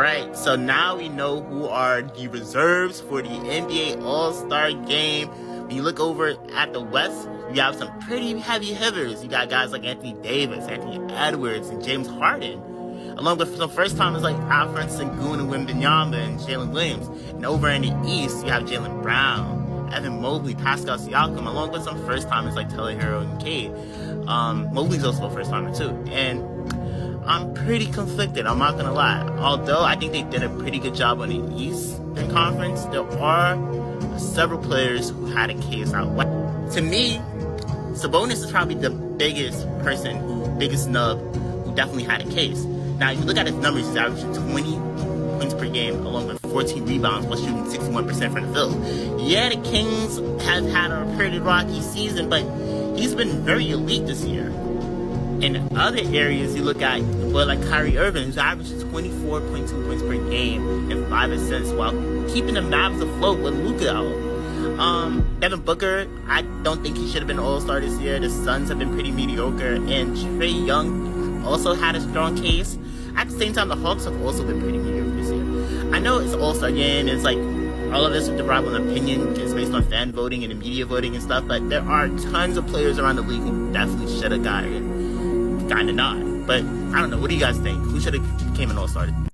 Alright, so now we know who are the reserves for the NBA All-Star Game. When you look over at the West, you have some pretty heavy hitters. You got guys like Anthony Davis, Anthony Edwards, and James Harden, along with some first-timers like Alfred Sengun and Wembanyama and Jalen Williams. And over in the East, you have Jaylen Brown, Evan Mobley, Pascal Siakam, along with some first-timers like Tyler Hero and Cade. Mobley's also a first-timer too. And I'm pretty conflicted, I'm not gonna lie. Although I think they did a pretty good job on the Eastern Conference, there are several players who had a case out west. To me, Sabonis is probably the biggest snub who definitely had a case. Now, if you look at his numbers, he's averaging 20 points per game, along with 14 rebounds, while shooting 61% from the field. Yeah, the Kings have had a pretty rocky season, but he's been very elite this year. In other areas, you look at like Kyrie Irving, who's averaging 24.2 points per game and 5 assists while keeping the Mavs afloat with Luka out. Devin Booker, I don't think he should have been an All-Star this year. The Suns have been pretty mediocre, and Trae Young also had a strong case. At the same time, the Hawks have also been pretty mediocre this year. I know it's an All-Star game, it's like all of this is derived on opinion, it's based on fan voting and the media voting and stuff, but there are tons of players around the league who definitely should have got it. Kinda not. But I don't know. What do you guys think? Who should have became an All-Star?